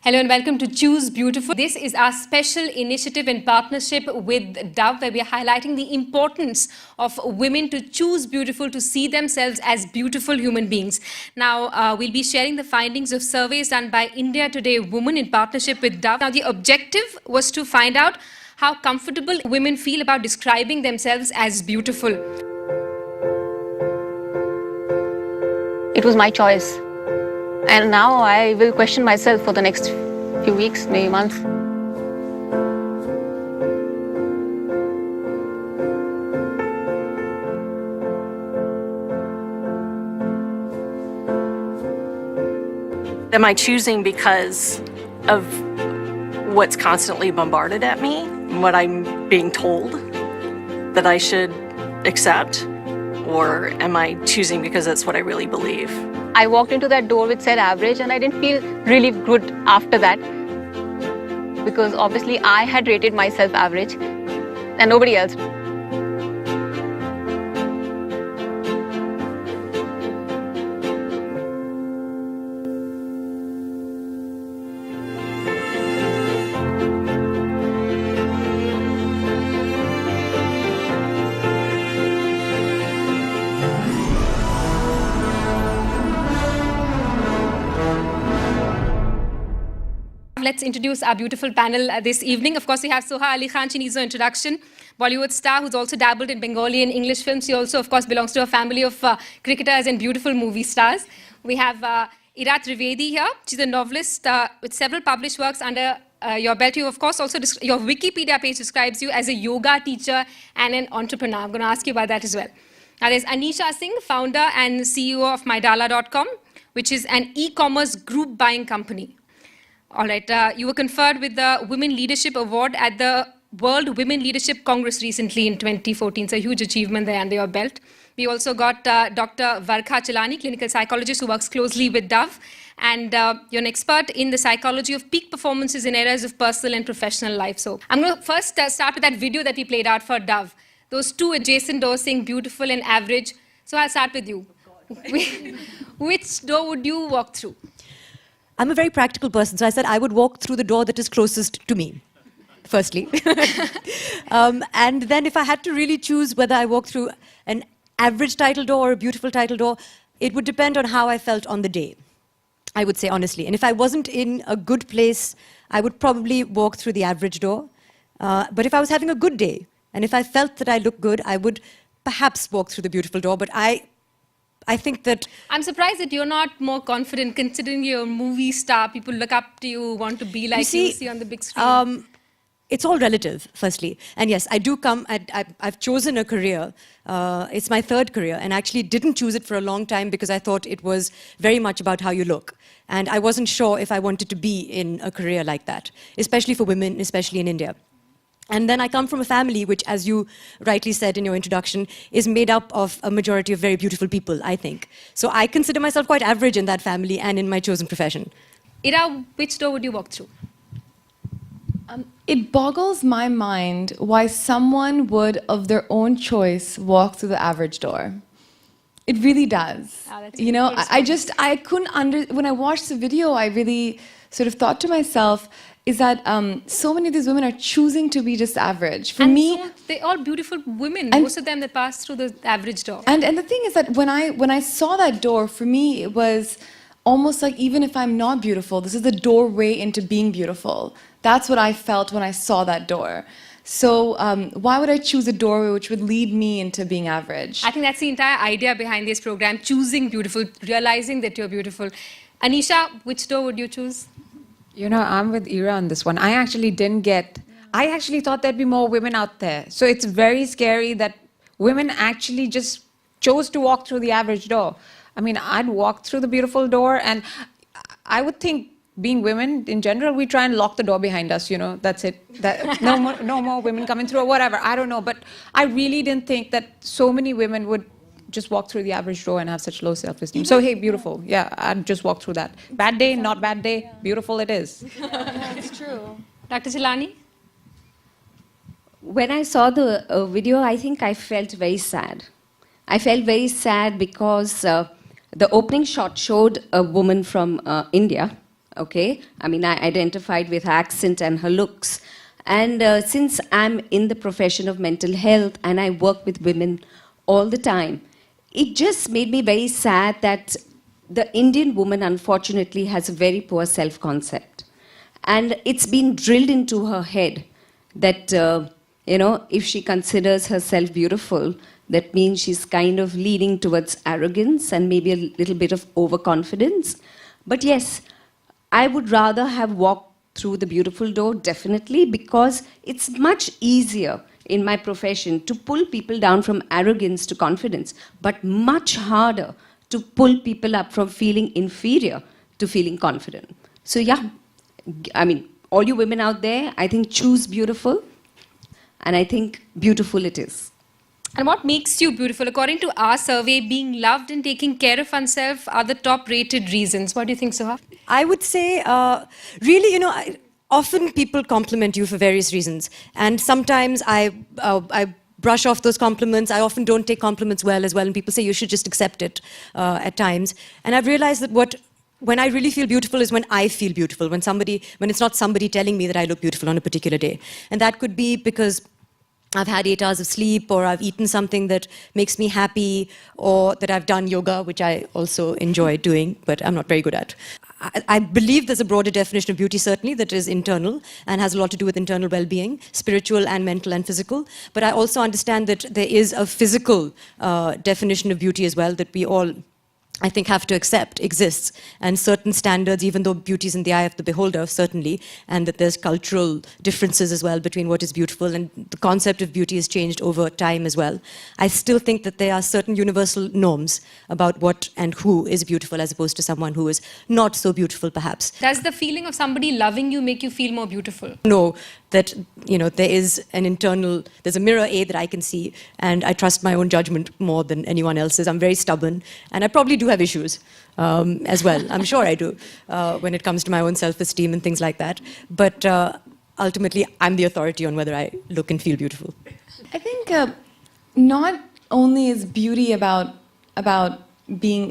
Hello and welcome to Choose Beautiful. This is our special initiative in partnership with Dove, where we are highlighting the importance of women to choose beautiful, to see themselves as beautiful human beings. Now, we'll be sharing the findings of surveys done by India Today Women in partnership with Dove. Now, the objective was to find out how comfortable women feel about describing themselves as beautiful. It was my choice. And now I will question myself for the next few weeks, maybe months. Am I choosing because of what's constantly bombarded at me, what I'm being told that I should accept, or am I choosing because that's what I really believe? I walked into that door which said average and I didn't feel really good after that, because obviously I had rated myself average and nobody else. Let's introduce our beautiful panel this evening. Of course, we have Soha Ali Khan. She needs no introduction. Bollywood star who's also dabbled in Bengali and English films. She also, of course, belongs to a family of cricketers and beautiful movie stars. We have Ira Trivedi here. She's a novelist with several published works under your belt. You, of course, also your Wikipedia page describes you as a yoga teacher and an entrepreneur. I'm going to ask you about that as well. Now, there's Anisha Singh, founder and CEO of MyDala.com, which is an e-commerce group buying company. All right, you were conferred with the Women Leadership Award at the World Women Leadership Congress recently in 2014. It's a huge achievement there under your belt. We also got Dr. Varkha Chelani, clinical psychologist who works closely with Dove. And you're an expert in the psychology of peak performances in areas of personal and professional life. So I'm going to first start with that video that we played out for Dove. Those two adjacent doors saying beautiful and average. So I'll start with you. Which door would you walk through? I'm a very practical person, so I said I would walk through the door that is closest to me, firstly. And then if I had to really choose whether I walk through an average title door or a beautiful title door, it would depend on how I felt on the day, I would say honestly. And if I wasn't in a good place, I would probably walk through the average door. But if I was having a good day, and if I felt that I looked good, I would perhaps walk through the beautiful door. But I think that... I'm surprised that you're not more confident, considering you're a movie star. People look up to you, want to be like you see on the big screen. It's all relative, firstly. And yes, I do come... I've chosen a career. It's my third career, and I actually didn't choose it for a long time because I thought it was very much about how you look. And I wasn't sure if I wanted to be in a career like that, especially for women, especially in India. And then I come from a family which, as you rightly said in your introduction, is made up of a majority of very beautiful people, I think. So I consider myself quite average in that family and in my chosen profession. Ira, which door would you walk through? It boggles my mind why someone would, of their own choice, walk through the average door. It really does. You know, I couldn't when I watched the video, I really sort of thought to myself, is that so many of these women are choosing to be just average. For me, so they're all beautiful women, most of them that pass through the average door. And the thing is that when I saw that door, for me, it was almost like, even if I'm not beautiful, this is the doorway into being beautiful. That's what I felt when I saw that door. So why would I choose a doorway which would lead me into being average? I think that's the entire idea behind this program, choosing beautiful, realizing that you're beautiful. Anisha, which door would you choose? You know, I'm with Ira on this one. I actually thought there'd be more women out there. So it's very scary that women actually just chose to walk through the average door. I mean, I'd walk through the beautiful door, and I would think, being women in general, we try and lock the door behind us, you know, that's it. No more women coming through or whatever, I don't know. But I really didn't think that so many women would just walk through the average door and have such low self-esteem. So, hey, beautiful. Yeah, I'd just walk through that. Bad day, not bad day, beautiful it is. Yeah, it's true. Dr. Chelani? When I saw the video, I think I felt very sad. I felt very sad because the opening shot showed a woman from India, okay? I mean, I identified with her accent and her looks. And since I'm in the profession of mental health and I work with women all the time, it just made me very sad that the Indian woman, unfortunately, has a very poor self-concept. And it's been drilled into her head that, if she considers herself beautiful, that means she's kind of leaning towards arrogance and maybe a little bit of overconfidence. But yes, I would rather have walked through the beautiful door, definitely, because it's much easier in my profession to pull people down from arrogance to confidence, but much harder to pull people up from feeling inferior to feeling confident. So yeah, I mean, all you women out there, I think choose beautiful, and I think beautiful it is. And what makes you beautiful? According to our survey, being loved and taking care of oneself are the top-rated reasons. What do you think, Suha? I would say, really, often people compliment you for various reasons. And sometimes I brush off those compliments. I often don't take compliments well as well. And people say you should just accept it at times. And I've realized that when I really feel beautiful is when I feel beautiful, when it's not somebody telling me that I look beautiful on a particular day. And that could be because I've had 8 hours of sleep, or I've eaten something that makes me happy, or that I've done yoga, which I also enjoy doing, but I'm not very good at. I believe there's a broader definition of beauty, certainly, that is internal and has a lot to do with internal well-being, spiritual and mental and physical. But I also understand that there is a physical definition of beauty as well that we all, I think, have to accept exists, and certain standards, even though beauty is in the eye of the beholder, certainly, and that there's cultural differences as well between what is beautiful, and the concept of beauty has changed over time as well. I still think that there are certain universal norms about what and who is beautiful as opposed to someone who is not so beautiful, perhaps. Does the feeling of somebody loving you make you feel more beautiful? Know that there is there's a mirror that I can see, and I trust my own judgment more than anyone else's. I'm very stubborn, and I probably do have issues as well. I'm sure I do when it comes to my own self-esteem and things like that. But ultimately, I'm the authority on whether I look and feel beautiful. I think not only is beauty about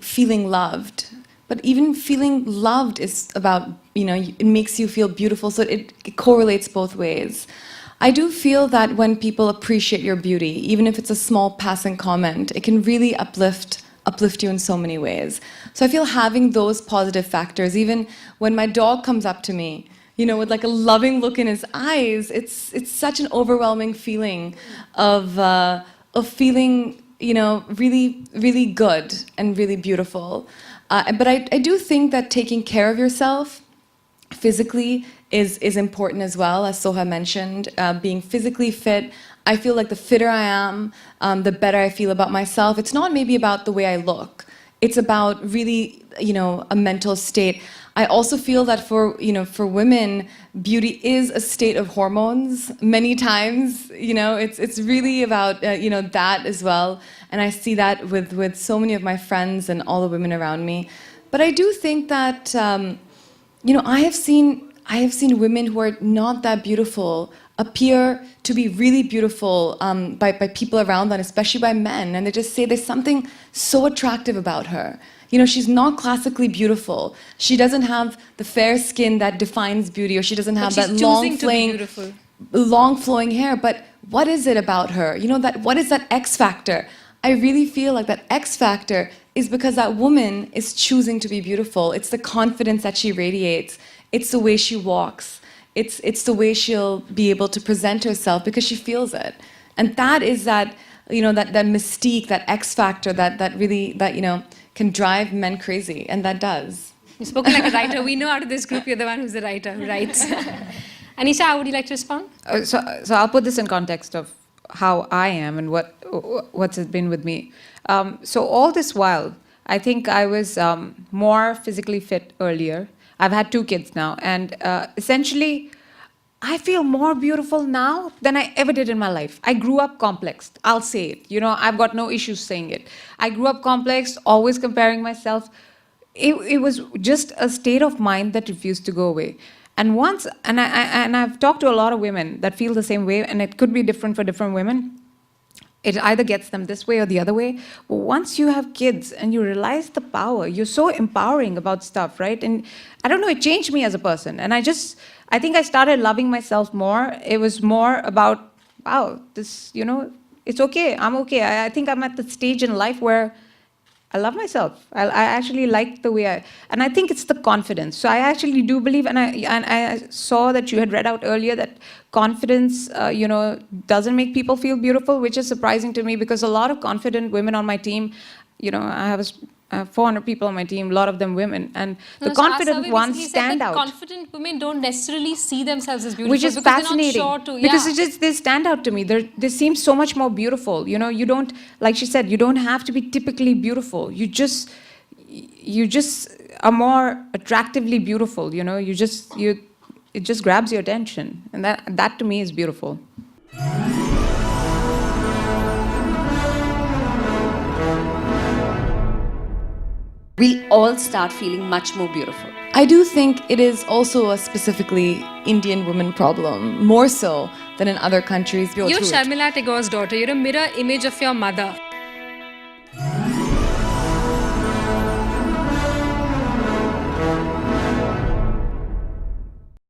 feeling loved, but even feeling loved is about, it makes you feel beautiful, so it correlates both ways. I do feel that when people appreciate your beauty, even if it's a small passing comment, it can really uplift you in so many ways. So I feel having those positive factors, even when my dog comes up to me, with like a loving look in his eyes, it's such an overwhelming feeling of feeling, really, really good and really beautiful. But I do think that taking care of yourself physically is important as well, as Soha mentioned. Being physically fit, I feel like the fitter I am, the better I feel about myself. It's not maybe about the way I look. It's about really, a mental state. I also feel that for women, beauty is a state of hormones many times. It's really about, that as well. And I see that with so many of my friends and all the women around me. But I do think that, I have seen women who are not that beautiful appear to be really beautiful by people around them, especially by men. And they just say there's something so attractive about her. She's not classically beautiful. She doesn't have the fair skin that defines beauty, or she doesn't have that long flowing hair. But what is it about her? What is that X factor? I really feel like that X factor is because that woman is choosing to be beautiful. It's the confidence that she radiates. It's the way she walks. It's the way she'll be able to present herself because she feels it. And that is that mystique, that X factor that really can drive men crazy, and that does. You've spoken like a writer. We know out of this group you're the one who's the writer who writes. Anisha, how would you like to respond? So I'll put this in context of how I am and what's it been with me. So all this while, I think I was more physically fit earlier. I've had 2 kids now, and essentially, I feel more beautiful now than I ever did in my life. I grew up complexed. I'll say it. I've got no issues saying it. I grew up complexed, always comparing myself. It was just a state of mind that refused to go away. And I've talked to a lot of women that feel the same way, and it could be different for different women. it either gets them this way or the other way. But once you have kids and you realize the power, you're so empowering about stuff, right? And I don't know, it changed me as a person. And I think I started loving myself more. It was more about, wow, this, it's okay. I'm okay. I think I'm at the stage in life where I love myself. I actually like the way and I think it's the confidence. So I actually do believe, and I saw that you had read out earlier that confidence, doesn't make people feel beautiful, which is surprising to me because a lot of confident women on my team, I have 400 people on my team, a lot of them women, and the confident ones stand out. Confident women don't necessarily see themselves as beautiful, which is fascinating they're not sure to, because they stand out to me. They seem so much more beautiful. You don't, like she said, you don't have to be typically beautiful. You just are more attractively beautiful. It just grabs your attention, and that to me is beautiful. We'll all start feeling much more beautiful. I do think it is also a specifically Indian woman problem, more so than in other countries. You're Sharmila Tagore's daughter. You're a mirror image of your mother.